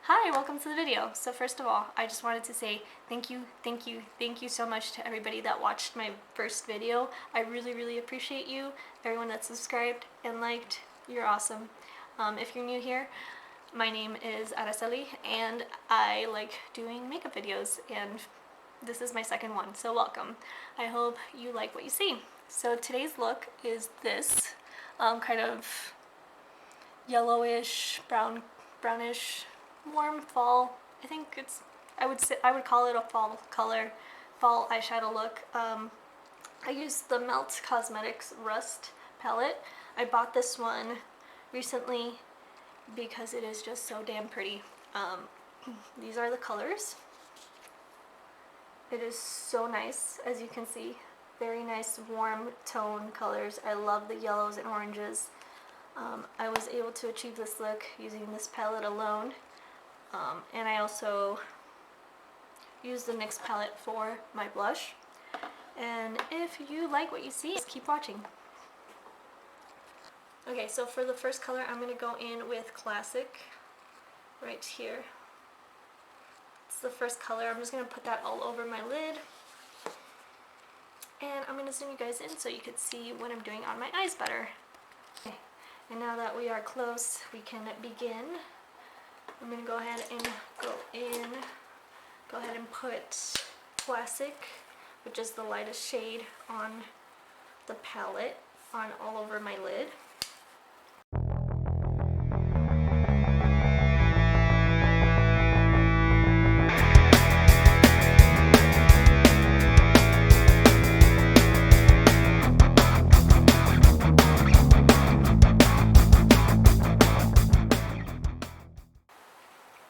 Hi, welcome to the video. So first of all, I just wanted to say thank you so much to everybody that watched my first video. I really appreciate you. Everyone that subscribed and liked, you're awesome. If you're new here, my name is Araceli and I like doing makeup videos, and this is my second one, so welcome. I hope you like what you see. So today's look is this kind of yellowish, brownish, warm fall. I think it's, I would call it a fall color, fall eyeshadow look. I used the Melt Cosmetics Rust palette. I bought this one recently because it is just so damn pretty. These are the colors. It is so nice, as you can see. Very nice warm tone colors. I love the yellows and oranges. I was able to achieve this look using this palette alone. And I also used the NYX palette for my blush. And if you like what you see, just keep watching. Okay, so for the first color, I'm going to go in with Classic right here. It's the first color. I'm just going to put that all over my lid. And I'm going to zoom you guys in so you can see what I'm doing on my eyes better. Okay, and now that we are close, we can begin. I'm going to go ahead and put Classic, which is the lightest shade on the palette, on all over my lid.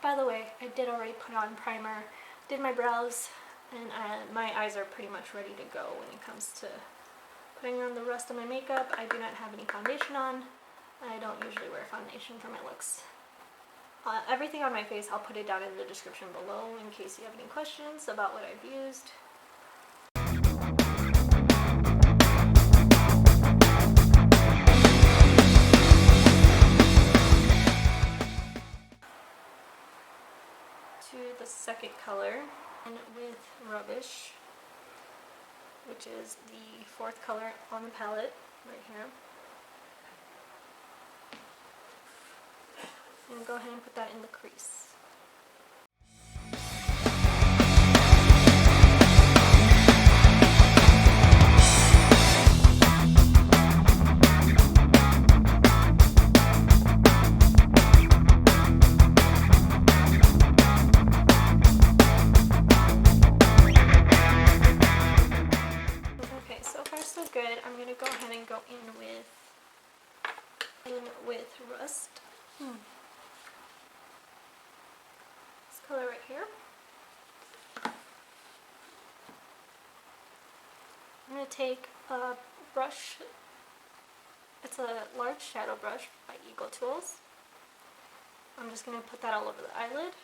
By the way, I did already put on primer, did my brows, and my eyes are pretty much ready to go when it comes to putting on the rest of my makeup. I do not have any foundation on. I don't usually wear foundation for my looks. Everything on my face, I'll put it down in the description below in case you have any questions about what I've used. To the second color, and with Rubbish, which is the fourth color on the palette right here. And go ahead and put that in the crease. Good. I'm gonna go ahead and go in with Rust. This color right here. I'm gonna take a brush. It's a large shadow brush by Eagle Tools. I'm just gonna put that all over the eyelid.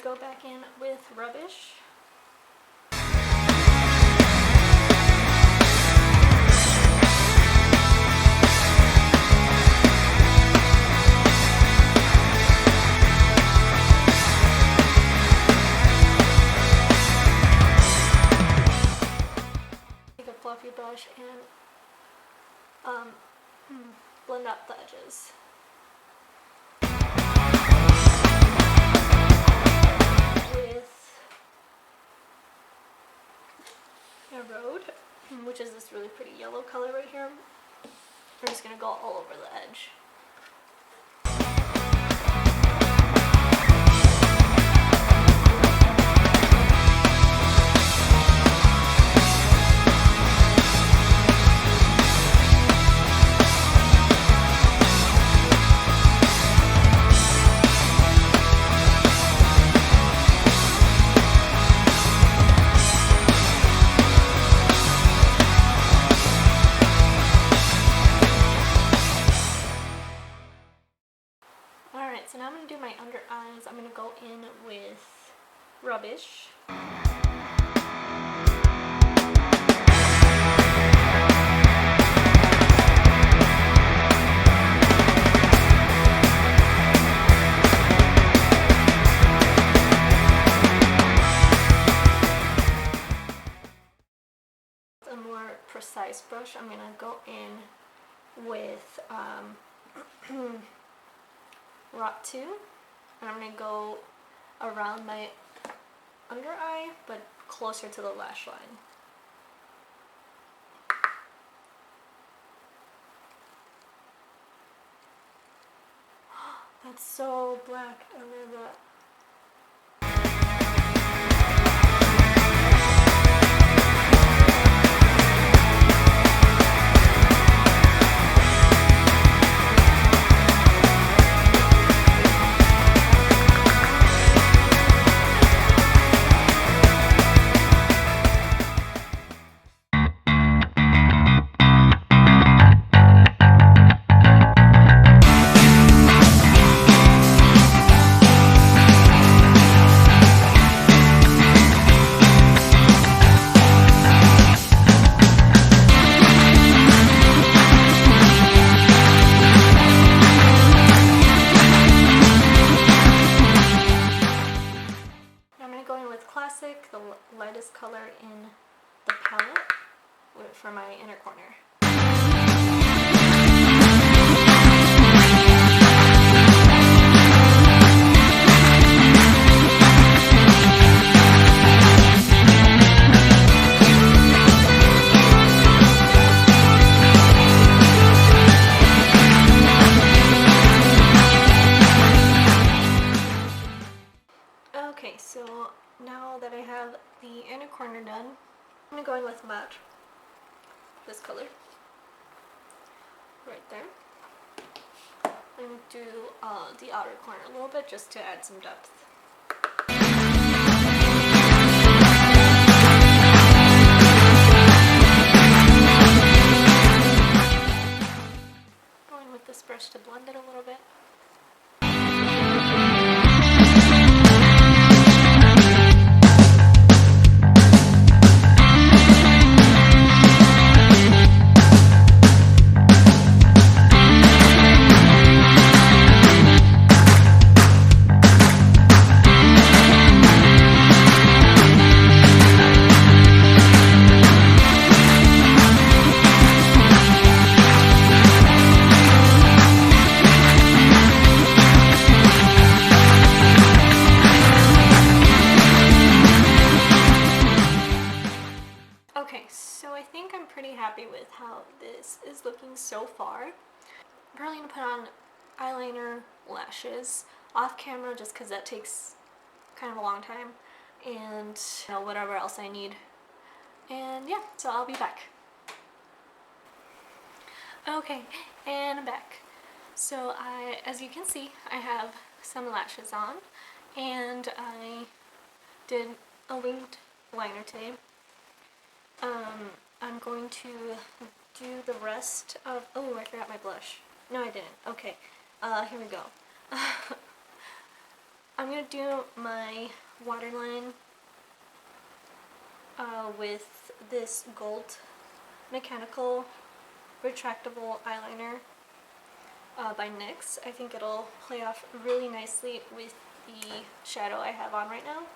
Go back in with Rubbish. Take a fluffy brush and blend out the edges. Road, which is this really pretty yellow color right here. I'm just going to go all over the edge. rubbish. A more precise brush, I'm gonna go in with Rock 2, and I'm gonna go around my under eye, but closer to the lash line. That's so black. I love that. Classic, the lightest color in the palette for my inner corner. Okay, so now that I have the inner corner done, I'm going to go in with matte, this color, right there, and do the outer corner a little bit just to add some depth. Going with this brush to blend it a little bit. Happy with how this is looking so far. I'm probably going to put on eyeliner, lashes off camera just because that takes kind of a long time, and whatever else I need. And yeah, so I'll be back. Okay, and I'm back. So as you can see, I have some lashes on, and I did a winged liner today. I'm going to do the rest of, oh, I forgot my blush. No, I didn't. Okay, here we go. I'm going to do my waterline with this gold mechanical retractable eyeliner by NYX. I think it'll play off really nicely with the shadow I have on right now.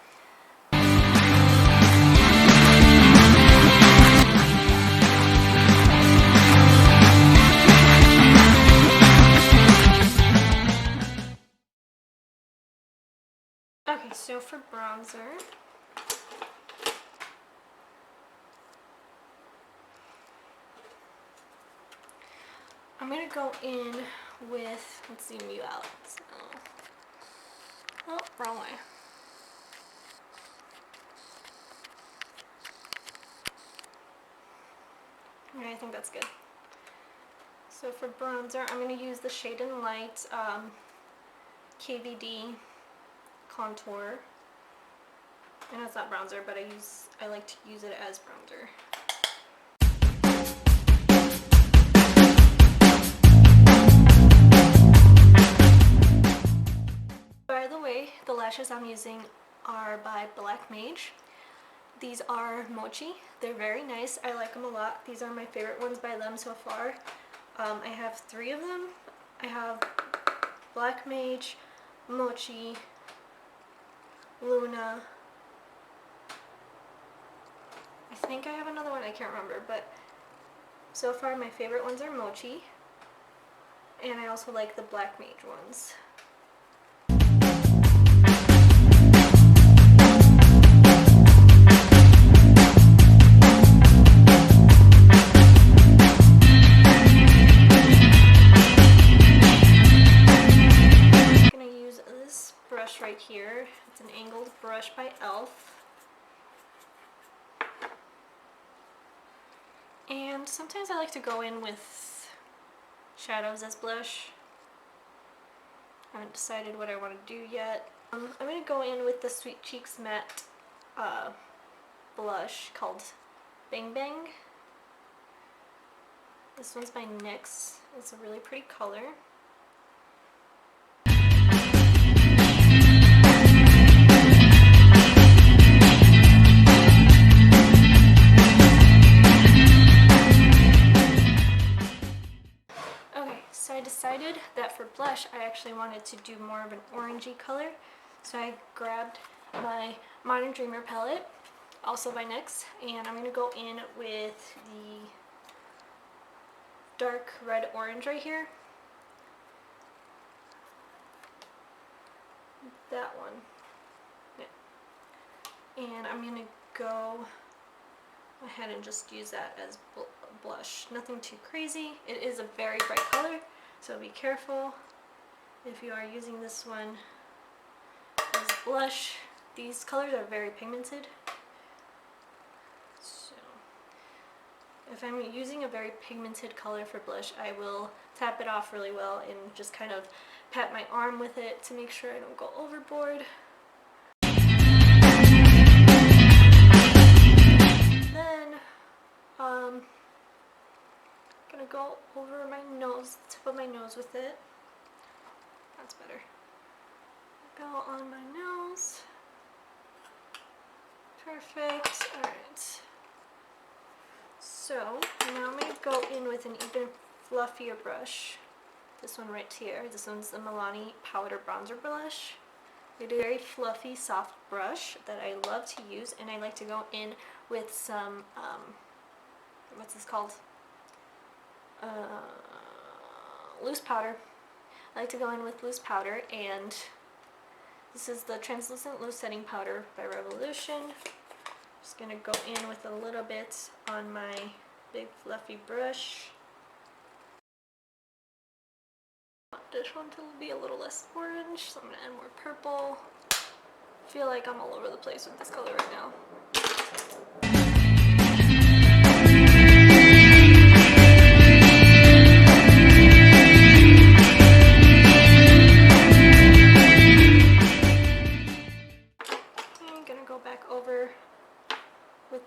Okay, so for bronzer, I'm going to go in with, let's zoom you out, so, oh, wrong way. Okay, I think that's good. So for bronzer, I'm going to use the Shade and Light KVD contour. I know it's not bronzer, but I like to use it as bronzer. By the way, the lashes I'm using are by Blackmage. These are Mochi. They're very nice. I like them a lot. These are my favorite ones by them so far. I have 3 of them. I have Blackmage, Mochi, Luna. I think I have another one, I can't remember, but so far my favorite ones are Mochi, and I also like the Blackmage ones. I'm going to use this brush right here. It's an angled brush by e.l.f. And sometimes I like to go in with shadows as blush. I haven't decided what I want to do yet. I'm going to go in with the Sweet Cheeks Matte blush called Bang Bang. This one's by NYX. It's a really pretty color. So I decided that for blush I actually wanted to do more of an orangey color, so I grabbed my Modern Dreamer palette, also by NYX, and I'm going to go in with the dark red orange right here. That one. Yeah. And I'm going to go ahead and just use that as blush. Nothing too crazy. It is a very bright color, so be careful if you are using this one as blush. These colors are very pigmented, so if I'm using a very pigmented color for blush, I will tap it off really well and just kind of pat my arm with it to make sure I don't go overboard. Then gonna go over my nose, the tip of my nose with it. That's better. Go on my nose. Perfect. Alright. So now I'm gonna go in with an even fluffier brush. This one right here. This one's the Milani Powder Bronzer Blush. It is a very fluffy, soft brush that I love to use, and I like to go in with some, what's this called? Loose powder. I like to go in with loose powder, and this is the Translucent Loose Setting Powder by Revolution. Just gonna go in with a little bit on my big fluffy brush. I want this one to be a little less orange, so I'm gonna add more purple. I feel like I'm all over the place with this color right now.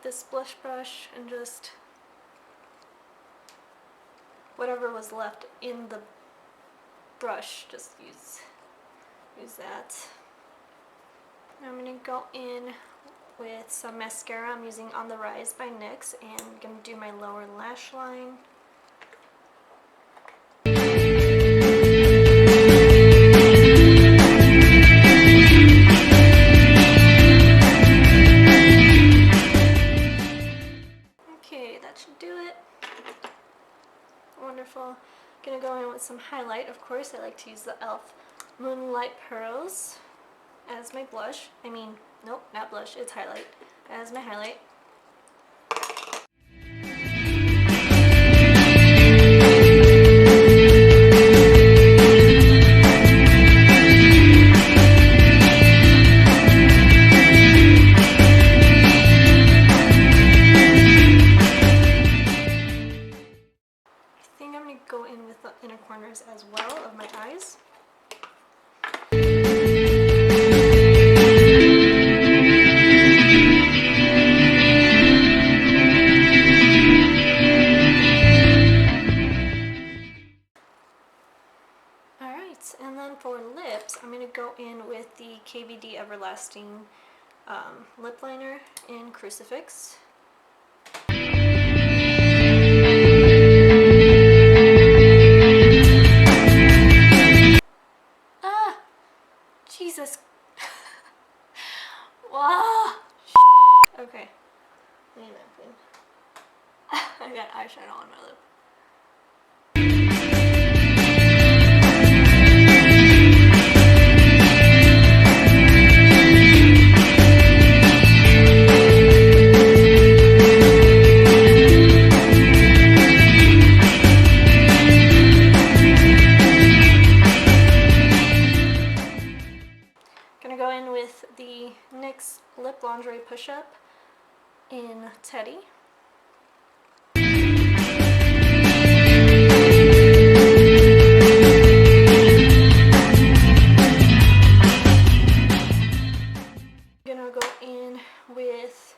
This blush brush and just whatever was left in the brush, just use that. Now I'm going to go in with some mascara. I'm using On the Rise by NYX, and I'm going to do my lower lash line. Wonderful. Gonna go in with some highlight. Of course, I like to use the e.l.f. Moonlight Pearls as my blush. I mean, nope, not blush, it's highlight. As my highlight. Go in with the inner corners as well of my eyes. Alright, and then for lips, I'm going to go in with the KVD Everlasting lip liner in Crucifix. Ah! Jesus. Wow. Okay. I need a napkin. I got eyeshadow on my lip. Gonna go in with the NYX Lip Lingerie Push-Up in Teddy. Gonna go in with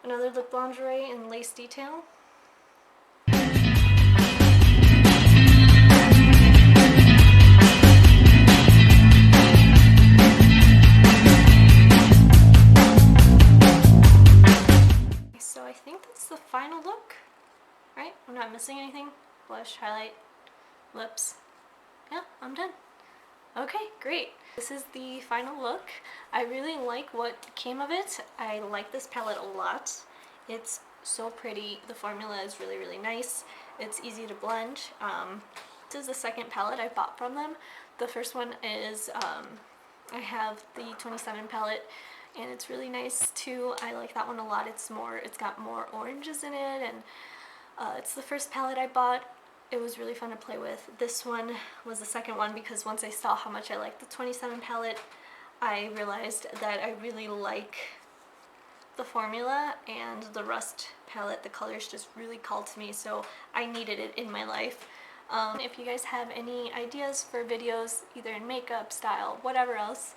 another lip lingerie in Lace Detail. So I think that's the final look, right? I'm not missing anything. Blush, highlight, lips. Yeah, I'm done. Okay, great. This is the final look. I really like what came of it. I like this palette a lot. It's so pretty. The formula is really, really nice. It's easy to blend. This is the second palette I bought from them. The first one is, I have the 27 palette, and it's really nice too. I like that one a lot. It's got more oranges in it, and it's the first palette I bought. It was really fun to play with. This one was the second one because once I saw how much I liked the 27 palette, I realized that I really like the formula, and the Rust palette, the colors just really called to me, so I needed it in my life. If you guys have any ideas for videos, either in makeup, style, whatever else,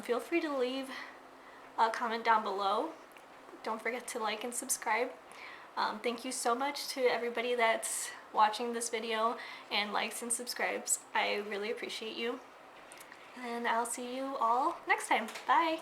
feel free to leave a comment down below. Don't forget to like and subscribe. Thank you so much to everybody that's watching this video and likes and subscribes. I really appreciate you. And I'll see you all next time. Bye!